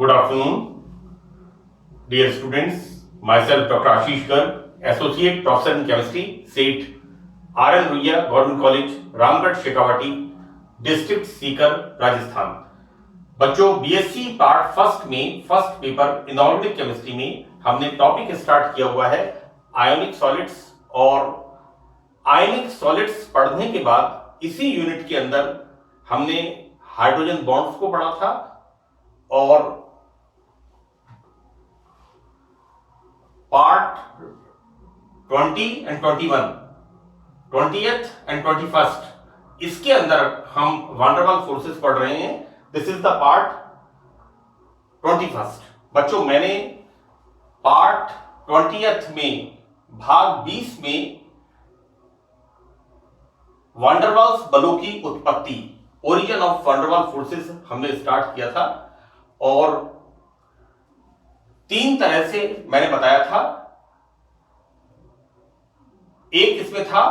Good afternoon, dear students. Myself, Dr. Ashish Garg, Associate Professor in Chemistry, SET, R.N. Ruia, Government College, Ramgarh Shekhawati, district Sikar, Rajasthan. बच्चों, BSc part first में first paper inorganic chemistry में हमने topic start किया हुआ है ionic solids. और ionic solids पढ़ने के बाद इसी यूनिट के अंदर हमने हाइड्रोजन बॉन्ड्स को पढ़ा था और part 20 and 21, 20th and 21st, इसके अंदर हम वान डेर वाल्स फोर्सेस पढ़ रहे हैं। This is the part 21st। बच्चों, मैंने पार्ट 20th में भाग 20 में वान डेर वाल्स बलों की उत्पत्ति, origin of van der Waals forces हमने स्टार्ट किया था और 3 तरह से मैंने बताया था। एक इसमें था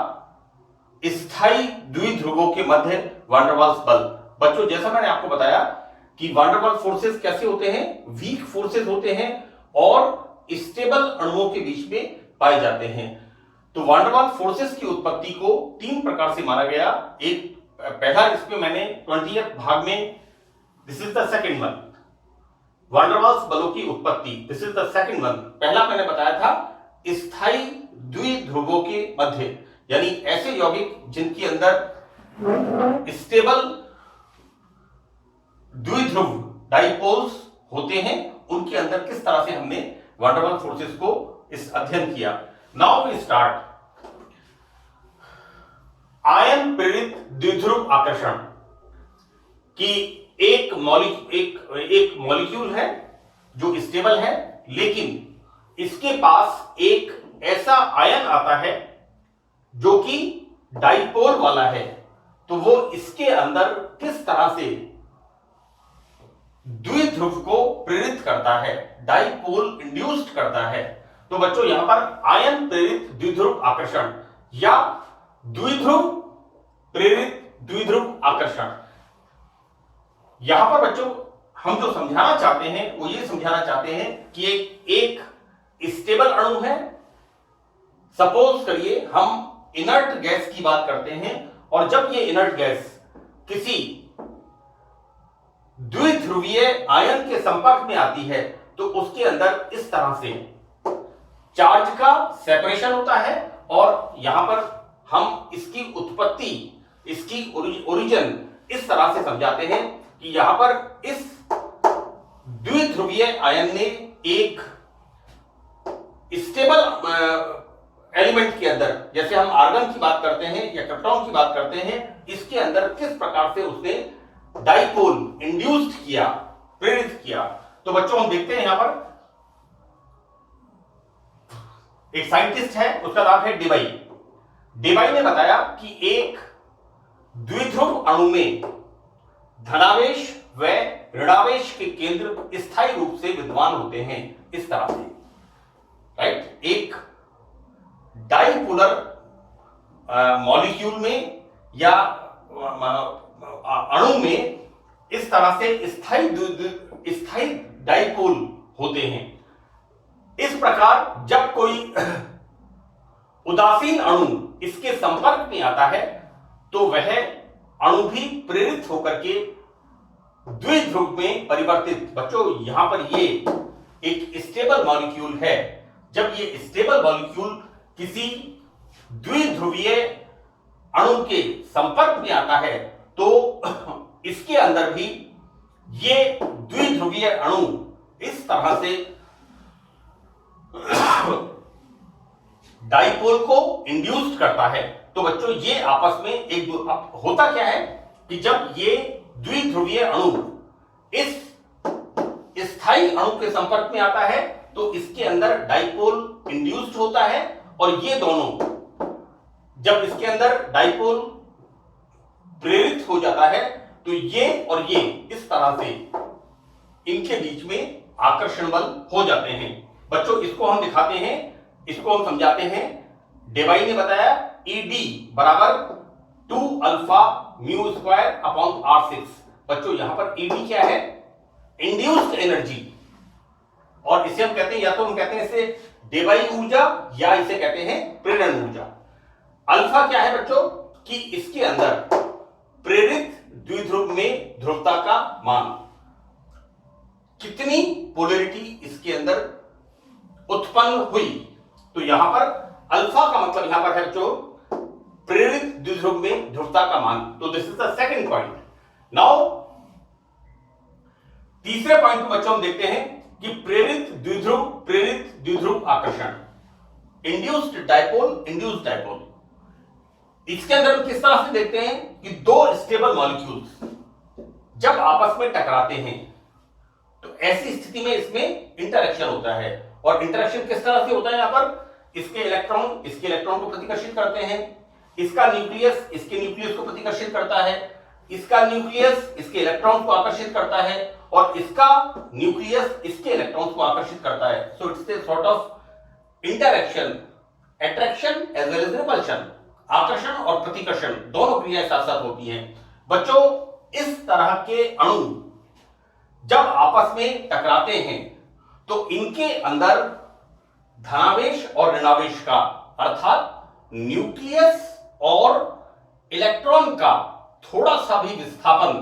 स्थायी द्विध्रुवों के मध्य वान डेर वाल्स बल। बच्चों, जैसा मैंने आपको बताया कि वान डेर वाल्स फोर्सेस कैसे होते हैं, वीक फोर्सेस होते हैं और स्टेबल अणुओं के बीच में पाए जाते हैं। तो वान डेर वाल्स फोर्सेस की उत्पत्ति को 3 प्रकार से माना गया। एक पहला, इसमें मैंने 20th भाग में, this is the second one, van der Waals बलों की उत्पत्ति, this is the second one. पहला मैंने बताया था स्थायी द्विध्रुवों के मध्य, यानी ऐसे यौगिक जिनके अंदर स्टेबल द्विध्रुव डाइपोल्स होते हैं, उनके अंदर किस तरह से हमने वान डेर वाल्स फोर्सेस को इस अध्ययन किया। Now we start. आयन प्रेरित द्विध्रुव आकर्षण की एक मॉलिक्यूल है जो स्टेबल है, लेकिन इसके पास एक ऐसा आयन आता है जो कि डाइपोल वाला है। तो वो इसके अंदर किस तरह से द्विध्रुव को प्रेरित करता है, डाइपोल इंड्यूस्ड करता है। तो बच्चों, यहां पर आयन प्रेरित द्विध्रुव आकर्षण या द्विध्रुव प्रेरित द्विध्रुव आकर्षण, यहां पर बच्चों हम जो समझाना चाहते हैं वो ये समझाना चाहते हैं कि एक स्टेबल अणु है। सपोज करिए हम इनर्ट गैस की बात करते हैं और जब ये इनर्ट गैस किसी द्विध्रुवीय आयन के संपर्क में आती है तो उसके अंदर इस तरह से चार्ज का सेपरेशन होता है और यहां पर हम इसकी उत्पत्ति, इसकी ओरिजिन इस तरह से समझाते हैं कि यहां पर इस द्विध्रुवीय आयन ने एक स्टेबल एलिमेंट के अंदर, जैसे हम आर्गन की बात करते हैं या क्रिप्टॉन की बात करते हैं, इसके अंदर किस प्रकार से उसने डाइपोल इंड्यूस्ड किया, प्रेरित किया। तो बच्चों, हम देखते हैं यहां पर एक साइंटिस्ट है, उसका नाम है डेबाई। डेबाई ने बताया कि एक द्विध्रुव अणु में धनावेश व ऋणावेश के केंद्र स्थायी रूप से विद्यमान होते हैं, इस तरह से, राइट। एक डाइपोलर मॉलिक्यूल में या अणु में इस तरह से स्थायी डाइपोल होते हैं। इस प्रकार जब कोई उदासीन अणु इसके संपर्क में आता है तो वह अणु भी प्रेरित होकर के द्विध्रुव में परिवर्तित। बच्चों, यहां पर ये एक स्टेबल मॉलिक्यूल है। जब ये स्टेबल मॉलिक्यूल किसी द्विध्रुवीय अणु के संपर्क में आता है तो इसके अंदर भी ये द्विध्रुवीय अणु इस तरह से डाइपोल को इंड्यूस्ड करता है। तो बच्चों, ये आपस में एक होता क्या है कि जब ये द्विध्रुवीय अणु इस स्थायी अणु के संपर्क में आता है तो इसके अंदर डाइपोल इंड्यूस्ड होता है और ये दोनों, जब इसके अंदर डाइपोल प्रेरित हो जाता है तो ये और ये इस तरह से इनके बीच में आकर्षण बल हो जाते हैं। बच्चों, इसको हम दिखाते हैं, इसको हम समझाते हैं। डेबाई ने बताया ED बराबर 2 alpha mu square upon R6। बच्चों, यहां पर ED क्या है? इंड्यूस्ड एनर्जी, और इसे हम कहते हैं, या तो हम कहते हैं इसे देवई ऊर्जा या इसे कहते हैं प्रेरण ऊर्जा। अल्फा क्या है बच्चों कि इसके अंदर प्रेरित द्विध्रुव में ध्रुवता का मान, कितनी पोलैरिटी इसके अंदर उत्पन्न हुई। तो यहां पर अल्फा का मतलब यहां पर है बच्चों प्रेरित द्विध्रुव में ध्रुवता का मान। तो this is the second point. Now तीसरे पॉइंट को बच्चों हम देखते हैं कि प्रेरित द्विध्रुव आकर्षण, इंड्यूस्ड डायपोल। इसके अंदर हम किस तरह से देखते हैं कि दो स्टेबल मॉलिक्यूल्स जब आपस में टकराते हैं तो ऐसी स्थिति में इसमें इंटरेक्शन होता है। और इंटरेक्शन किस तरह से होता है, यहां पर इसके इलेक्ट्रॉन को प्रतिकर्षित करते हैं, इसका न्यूक्लियस इसके न्यूक्लियस को प्रतिकर्षित करता है, इसका न्यूक्लियस इसके इलेक्ट्रॉन को आकर्षित करता है, और इसका न्यूक्लियस इसके इलेक्ट्रॉन को आकर्षित करता है। So it's a sort of interaction, attraction as well as repulsion. आकर्षण और प्रतिकर्षण दोनों क्रियाएं साथ साथ होती हैं। बच्चों इस तरह के अणु जब आपस में टकराते हैं तो इनके अंदर धनावेश और ऋणावेश का, अर्थात न्यूक्लियस और इलेक्ट्रॉन का थोड़ा सा भी विस्थापन,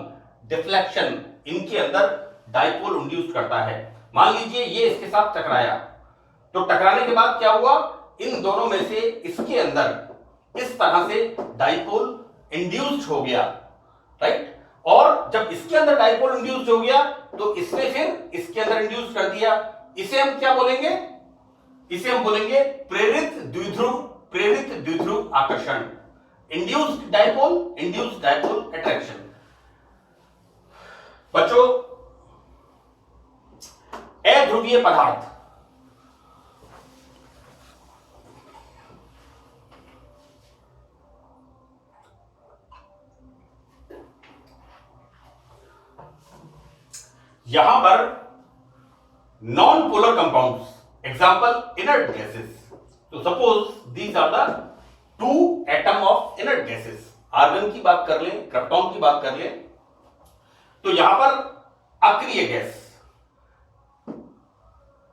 डिफ्लेक्शन इनके अंदर डाइपोल इंड्यूस करता है। मान लीजिए ये इसके साथ टकराया, तो टकराने के बाद क्या हुआ, इन दोनों में से इसके अंदर इस तरह से डाइपोल इंड्यूस्ड हो गया, राइट। और जब इसके अंदर डाइपोल इंड्यूस्ड हो गया तो इसने फिर इसके अंदर इंड्यूस कर दिया। इसे हम क्या बोलेंगे, इसे हम बोलेंगे प्रेरित द्विध्रुव आकर्षण, इंड्यूस्ड डाइपोल अट्रैक्शन। बच्चों अध्रुवीय पदार्थ, यहां पर non polar compounds, example inert gases. तो suppose these are the two atom of inert gases. Argon की बात कर लें, क्रिप्टॉन की बात कर लें, तो यहां पर अक्रिय गैस,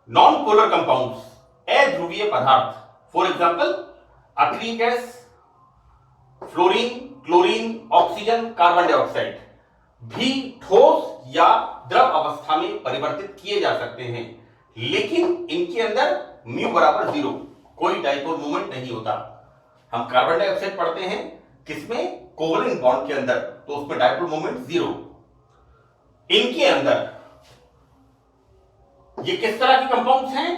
नॉन पोलर कंपाउंड्स, अध्रुवीय पदार्थ, फॉर एग्जांपल अक्रिय गैस, fluorine, chlorine, oxygen, carbon dioxide भी ठोस या द्रव अवस्था में परिवर्तित किए जा सकते हैं, लेकिन इनके अंदर म्यू बराबर 0, कोई डाइपोल मूवमेंट नहीं होता। हम कार्बन डाइऑक्साइड पढ़ते हैं किसमें, कोवलेंट बॉन्ड के अंदर, तो उसमें डाइपोल मूवमेंट 0। इनके अंदर ये किस तरह के कंपाउंड्स हैं,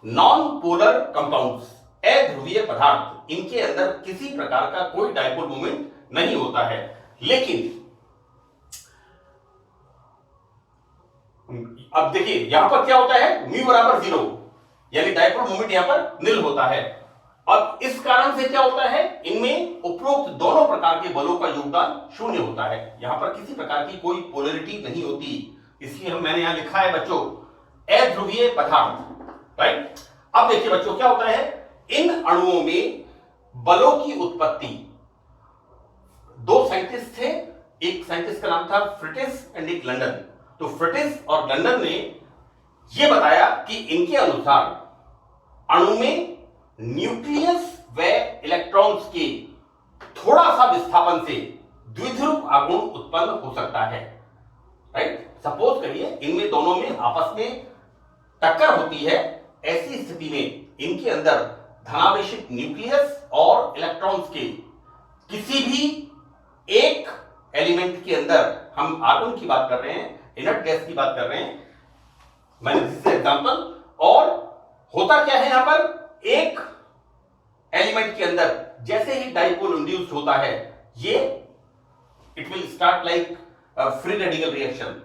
नॉन पोलर कंपाउंड्स, अध्रुवीय पदार्थ। इनके अंदर किसी प्रकार का कोई डाइपोल मूवमेंट नहीं होता है, लेकिन अब देखिए यहां पर क्या होता है, म्यू बराबर 0, यानी डाइपोल मोमेंट यहां पर निल होता है। अब इस कारण से क्या होता है, इनमें उपरोक्त दोनों प्रकार के बलों का योगदान 0 होता है। यहां पर किसी प्रकार की कोई पोलैरिटी नहीं होती, इसलिए मैंने यहां लिखा है बच्चों अध्रुवीय पदार्थ, राइट। अब देखिए बच्चों क्या होता है, इन अणुओं में बलों की उत्पत्ति, दो साइंटिस्ट थे, एक साइंटिस्ट का नाम था फ्रिटिस एंड एक लंडन। तो फ्रिटिस और लंडन ने यह बताया कि इनके अनुसार अणु में न्यूक्लियस व इलेक्ट्रॉन्स के थोड़ा सा विस्थापन से द्विध्रुव आघूर्ण उत्पन्न हो सकता है, राइट। सपोज करिए इनमें दोनों में आपस में टक्कर होती है, ऐसी स्थिति में इनके अंदर धनावेशित न्यूक्लियस और इलेक्ट्रॉन्स के किसी भी एक एलिमेंट के अंदर, हम आर्गन की बात कर रहे हैं, इनर्ट गैस की बात कर रहे हैं, मैंने दिस एग्जांपल। और होता क्या है यहां पर, एक एलिमेंट के अंदर जैसे ही डाइपोल इंड्यूस्ड होता है, ये it will start like free radical reaction,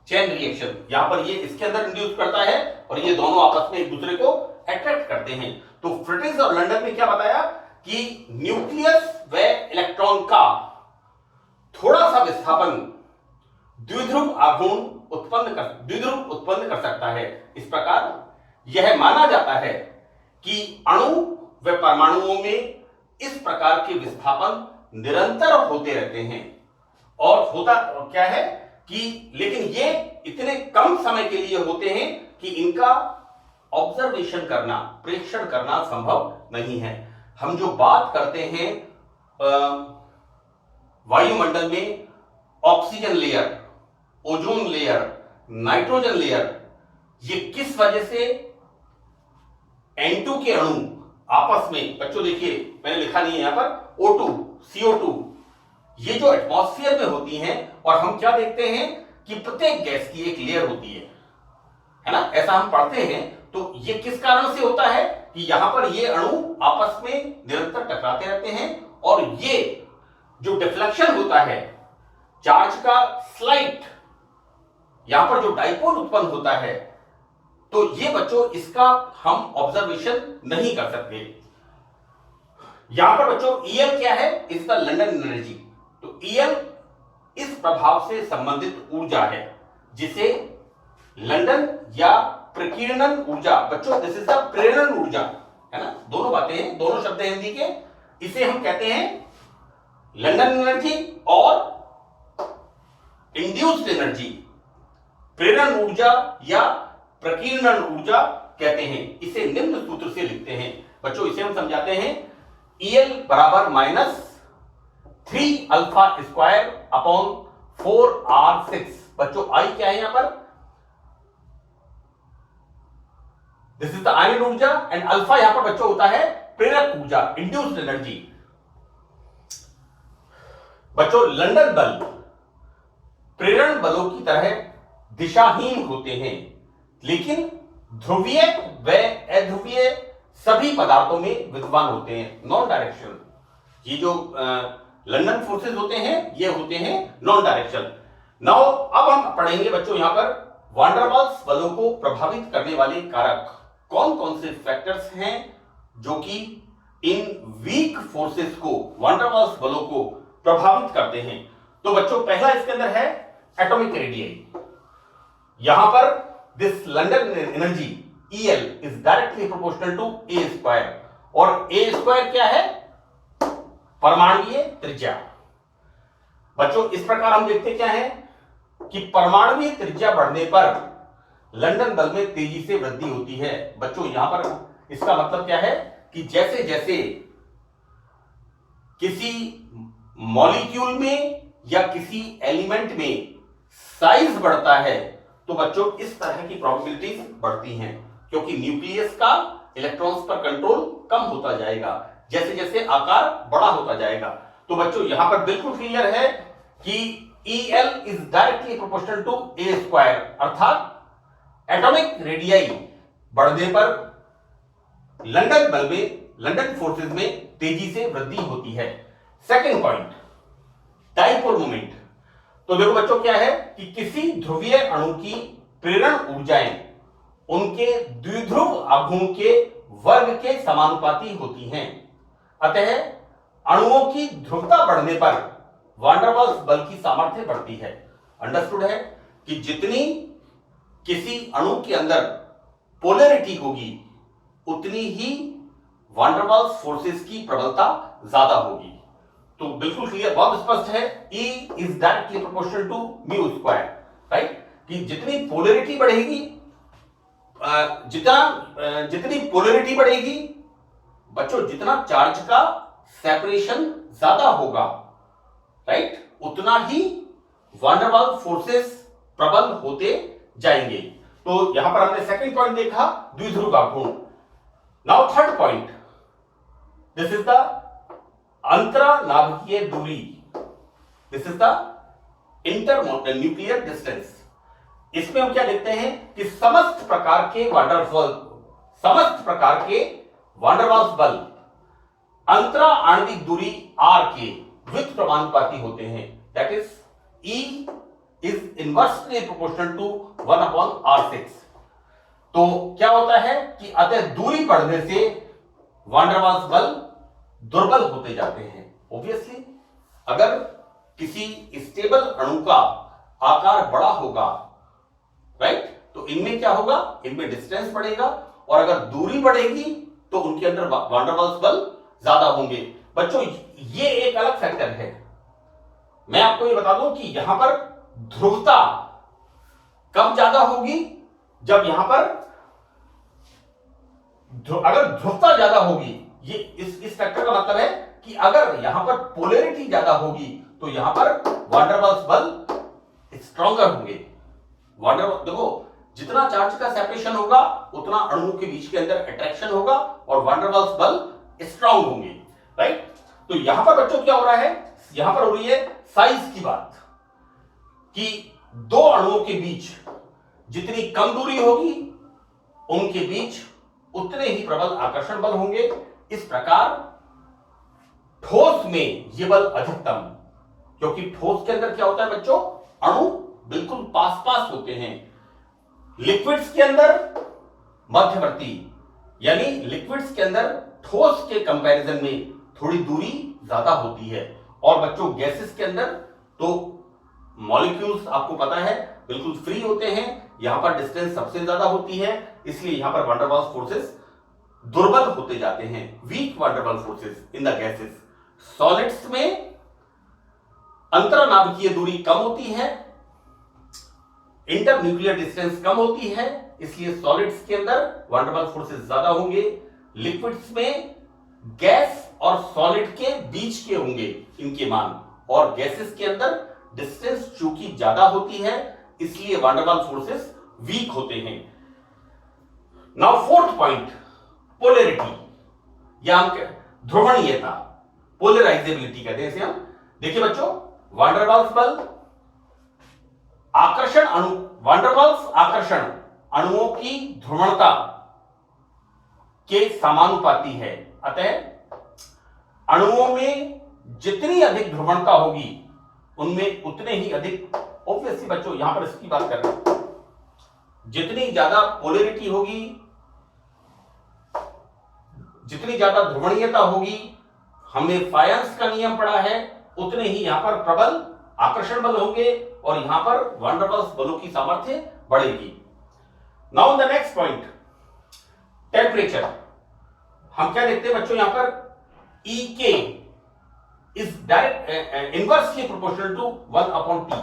chain reaction. यहां पर ये इसके अंदर इंड्यूस करता है और ये दोनों आपस में एक दूसरे को अट्रैक्ट करते हैं। तो फ्रिटिस और लंडन ने क्या बताया कि न्यूक्लियस व इलेक्ट्रॉन का थोड़ा सा विस्थापन द्विध्रुव आघूर्ण उत्पन्न कर सकता है। इस प्रकार यह माना जाता है कि अणु व परमाणुओं में इस प्रकार के विस्थापन निरंतर होते रहते हैं। और होता क्या है कि लेकिन ये इतने कम समय के लिए होते हैं कि इनका ऑब्जर्वेशन करना, प्रेक्षण करना संभव नहीं है। हम जो बात करते हैं वायुमंडल में oxygen layer, ozone layer, nitrogen layer, ये किस वजह से N2 के अणु आपस में, बच्चों देखिए मैंने लिखा नहीं है यहां पर, O2, CO2, ये जो एटमॉस्फेयर में होती हैं, और हम क्या देखते हैं कि प्रत्येक गैस की एक लेयर होती है ना, ऐसा हम पढ़ते हैं। तो ये किस कारण से होता है कि यहां पर ये अणु आपस में निरंतर टकराते रहते हैं, और ये जो डिफ्लेक्शन होता है चार्ज का स्लाइट, यहां पर जो डाइपोल उत्पन्न होता है, तो ये बच्चों इसका हम ऑब्जर्वेशन नहीं कर सकते। यहां पर बच्चों EL क्या है, इसका लंदन एनर्जी। तो EL इस प्रभाव से संबंधित ऊर्जा है जिसे लंदन या प्रकीर्णन ऊर्जा, बच्चों दिस इज द प्रेरण ऊर्जा, है ना, दोनों बातें हैं, दोनों शब्द हैं हिंदी के। इसे हम कहते हैं लंदन एनर्जी और इंड्यूस्ड एनर्जी, प्रेरण ऊर्जा या प्रकीर्णन ऊर्जा कहते हैं। इसे निम्न सूत्र से लिखते हैं बच्चों, इसे हम समझाते हैं EL बराबर -3 अल्फा स्क्वायर अपॉन 4R6। बच्चों I क्या है यहां पर, दिस इज द आयन ऊर्जा, एंड अल्फा यहां पर बच्चों होता है प्रेरक ऊर्जा, इंड्यूस्ड एनर्जी। बच्चों लंदन बल प्रेरण बलों की तरह दिशाहीन होते हैं, लेकिन ध्रुवीय व अध्रुवीय सभी पदार्थों में विद्यमान होते हैं, नॉन डायरेक्शनल। ये जो लंदन फोर्सेस होते हैं ये होते हैं नॉन डायरेक्शनल। नाउ अब हम पढ़ेंगे बच्चों यहां पर वान डेर वाल्स बलों को प्रभावित करने वाले कारक कौन कौन से फैक्टर्स हैं जो कि इन वीक फोर्सेस को, वान डेर वाल्स बलों को प्रभावित करते हैं। तो बच्चों पहला इसके अंदर है एटॉमिक रेडियस। यहां पर this London energy EL is directly proportional to A square, और A स्क्वायर क्या है, परमाणुीय त्रिज्या। बच्चों इस प्रकार हम देखते क्या है कि परमाणुीय त्रिज्या बढ़ने पर लंदन बल में तेजी से वृद्धि होती है। बच्चों यहां पर इसका मतलब क्या है कि जैसे जैसे किसी मॉलिक्यूल में या किसी एलिमेंट में साइज बढ़ता है तो बच्चों इस तरह की प्रोबेबिलिटीज बढ़ती हैं, क्योंकि न्यूक्लियस का इलेक्ट्रॉन्स पर कंट्रोल कम होता जाएगा जैसे जैसे आकार बड़ा होता जाएगा। तो बच्चों यहां पर बिल्कुल क्लियर है कि EL is directly proportional to A square, अर्थात एटॉमिक रेडियाई बढ़ने पर लंदन बल में, लंदन फोर्सेस में तेजी से वृद्धि होती है। Second point, dipole moment. तो देखो बच्चों क्या है कि किसी ध्रुवीय अणु की प्रेरण ऊर्जाएं उनके द्विध्रुव आघूर्ण के वर्ग के समानुपाती होती हैं, अतः अणुओं की ध्रुवता बढ़ने पर वान डेर वाल्स बल की सामर्थ्य बढ़ती है। अंडरस्टूड है कि जितनी किसी अणु के अंदर पोलैरिटी होगी उतनी ही वान डेर वाल्स फोर्सेस की प्रबलता ज्यादा होगी। तो बिल्कुल क्लियर, बहुत स्पष्ट है, E is directly proportional to mu square, right, कि जितनी पोलैरिटी बढ़ेगी, जितनी पोलैरिटी बढ़ेगी बच्चों, जितना चार्ज का सेपरेशन ज्यादा होगा, राइट, उतना ही वान डेर वाल्स फोर्सेस प्रबल होते जाएंगे। तो यहां पर हमने सेकंड पॉइंट देखा, द्विध्रुव आघूर्ण। Now third point, this is the अंतरानाभिकीय दूरी, this is the internuclear distance. इसमें हम क्या देखते हैं कि समस्त प्रकार के वान डेर वाल्स बल अंतरा आणविक दूरी R के व्युत्क्रमानुपाती होते हैं, that is E is inversely proportional to 1/R6। तो क्या होता है कि अतः दूरी बढ़ने से वान डेर वाल्स बल दुर्बल होते जाते हैं। ऑब्वियसली अगर किसी स्टेबल अणु का आकार बड़ा होगा, राइट, तो इनमें क्या होगा, इनमें डिस्टेंस बढ़ेगा, और अगर दूरी बढ़ेगी तो उनके अंदर वान डेर वाल्स बल ज्यादा होंगे। बच्चों ये एक अलग फैक्टर है। मैं आपको ये बता दूं कि यहां पर ध्रुवता कब ज्यादा होगी? जब यहां पर अगर ध्रुवता ज्यादा होगी, ये इस फैक्टर का मतलब है कि अगर यहां पर पोलैरिटी ज्यादा होगी तो यहां पर वान डेर वाल्स बल स्ट्रॉन्गर होंगे। देखो, जितना चार्ज का सेपरेशन होगा उतना अणुओं के बीच के अंदर अट्रैक्शन होगा और वान डेर वाल्स बल स्ट्रांग होंगे, राइट। तो यहां पर बच्चों क्या हो रहा है, यहां पर हो रही है साइज की बात, कि दो अणुओं के बीच जितनी कम दूरी होगी उनके बीच उतने ही प्रबल आकर्षण बल होंगे। इस प्रकार ठोस में यह बल अधिकतम, क्योंकि ठोस के अंदर क्या होता है बच्चों, अणु बिल्कुल पास पास होते हैं। लिक्विड्स के अंदर मध्यवर्ती, यानी लिक्विड्स के अंदर ठोस के कंपैरिजन में थोड़ी दूरी ज्यादा होती है। और बच्चों गैसेस के अंदर तो मॉलिक्यूल्स आपको पता है बिल्कुल फ्री होते हैं, यहां पर डिस्टेंस सबसे ज्यादा होती है, इसलिए यहां पर वान डेर वाल्स फोर्सेस दुर्बल होते जाते हैं, weak van der Waals forces in the gases. Solids में अंतरनाभिकीय दूरी कम होती है, इंटरन्यूक्लियर डिस्टेंस कम होती है, इसलिए सॉलिड्स के अंदर वान डेर वाल्स फोर्सेस ज्यादा होंगे। लिक्विड्स में गैस और सॉलिड के बीच के होंगे इनके मान, और गैसेस के अंदर डिस्टेंस चूंकि ज्यादा होती है इसलिए वान डेर वाल्स फोर्सेस वीक होते हैं। नाउ फोर्थ पॉइंट, पोलैरिटी या हम ध्रुवणीयता, पोलराइजेबिलिटी कहते हैं इसे हम। देखिए बच्चों, वान डेर वाल्स बल आकर्षण अणु, वान डेर वाल्स आकर्षण अणुओं की ध्रुवणता के समानुपाती है। अतः अणुओं में जितनी अधिक ध्रुवणता होगी उनमें उतने ही अधिक, ऑब्वियसली बच्चों यहां पर इसकी बात कर रहे हैं, जितनी ज्यादा पोलैरिटी होगी, जितनी ज्यादा ध्रुवणीयता होगी, हमने फायंस का नियम पढ़ा है, उतने ही यहां पर प्रबल आकर्षण बल होंगे और यहां पर वान डेर वाल्स बलों की सामर्थ्य बढ़ेगी। Now the next point, temperature. हम क्या देखते हैं बच्चों, यहां पर E K is direct inversely proportional to 1/T,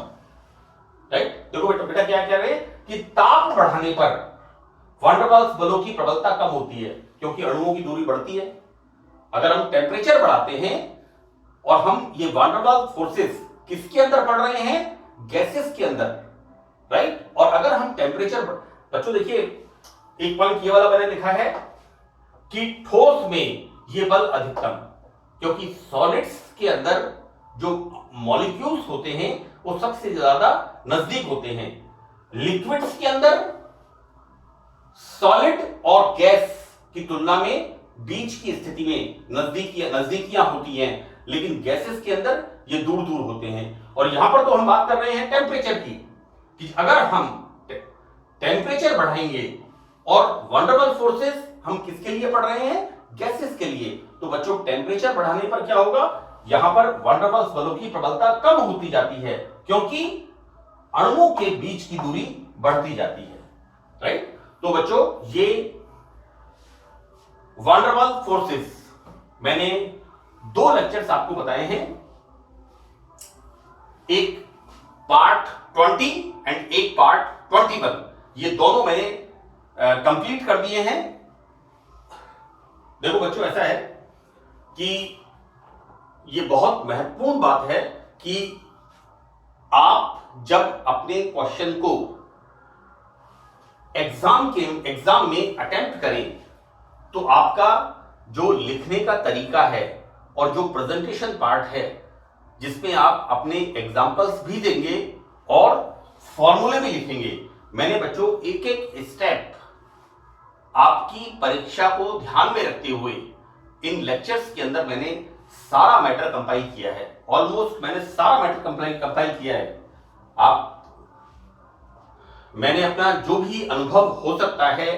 right. देखो बेटा क्या कह रहे हैं कि ताप बढ़ाने पर वान डेर वाल्स बलों की प्रबलता कम होती है क्योंकि अणुओं की दूरी बढ़ती है। अगर हम टेम्परेचर बढ़ाते हैं और हम ये वान डेर वाल्स फोर्सेस किसके अंदर पड़ रहे हैं, गैसेस के अंदर, राइट। और अगर हम टेम्परेचर, बच्चों देखिए एक पॉइंट ये वाला मैंने लिखा है कि ठोस में ये बल अधिकतम, क्योंकि सॉलिड्स के अंदर जो मॉलिक्यूल्स होते हैं वो सबसे ज्यादा नजदीक होते हैं। लिक्विड्स के अंदर सॉलिड और गैस की तुलना में बीच की स्थिति में नजदीकियां होती हैं, लेकिन गैसेस के अंदर ये दूर दूर होते हैं। और यहां पर तो हम बात कर रहे हैं टेम्परेचर की, कि अगर हम टेम्परेचर बढ़ाएंगे और वान डेर वाल्स फोर्सेस हम किसके लिए पढ़ रहे हैं, गैसेस के लिए, तो बच्चों टेम्परेचर बढ़ाने पर क्या होगा, यहां पर वान डेर वाल्स बलों की प्रबलता कम होती जाती है क्योंकि अणुओं के बीच की दूरी बढ़ती जाती है, राइट। तो बच्चों ये वान डेर वाल्स फोर्सेस मैंने 2 लेक्चर्स आपको बताए हैं, एक पार्ट 20 एंड एक पार्ट 21, ये दोनों मैंने कंप्लीट कर दिए हैं। देखो बच्चों ऐसा है कि ये बहुत महत्वपूर्ण बात है कि आप जब अपने क्वेश्चन को एग्जाम में अटेम्प्ट करें तो आपका जो लिखने का तरीका है और जो प्रेजेंटेशन पार्ट है जिसमें आप अपने एग्जांपल्स भी देंगे और फॉर्मूले भी लिखेंगे, मैंने बच्चों एक एक स्टेप आपकी परीक्षा को ध्यान में रखते हुए इन लेक्चर्स के अंदर मैंने सारा मैटर कंपाइल किया है। ऑलमोस्ट मैंने सारा मैटर कंपाइल किया है। मैंने अपना जो भी अनुभव हो सकता है,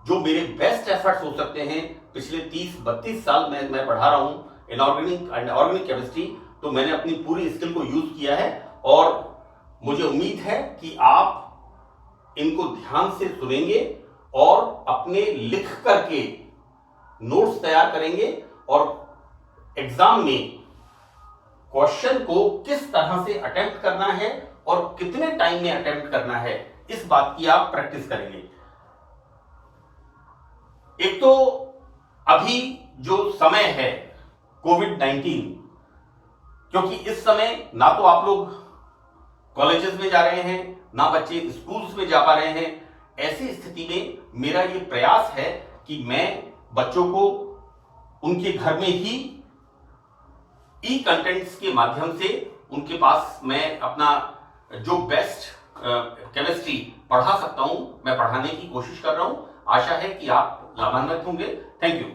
जो मेरे बेस्ट एफर्ट्स हो सकते हैं, पिछले 30-32 साल में मैं पढ़ा रहा हूं इनऑर्गेनिक एंड ऑर्गेनिक केमिस्ट्री, तो मैंने अपनी पूरी स्किल को यूज किया है और मुझे उम्मीद है कि आप इनको ध्यान से सुनेंगे और अपने लिख करके नोट्स तैयार करेंगे और एग्जाम में क्वेश्चन को किस तरह से अटेम्प्ट करना है और कितने टाइम में अटेम्प्ट करना है, इस बात की आप प्रैक्टिस करेंगे। एक तो अभी जो समय है कोविड-19, क्योंकि इस समय ना तो आप लोग कॉलेजेस में जा रहे हैं, ना बच्चे स्कूल्स में जा पा रहे हैं, ऐसी स्थिति में मेरा ये प्रयास है कि मैं बच्चों को उनके घर में ही ई कंटेंट्स के माध्यम से उनके पास मैं अपना जो बेस्ट केमिस्ट्री पढ़ा सकता हूं, मैं पढ़ाने की कोशिश कर रहा हूं। आशा है कि आप लाभान्वित होंगे। Thank you.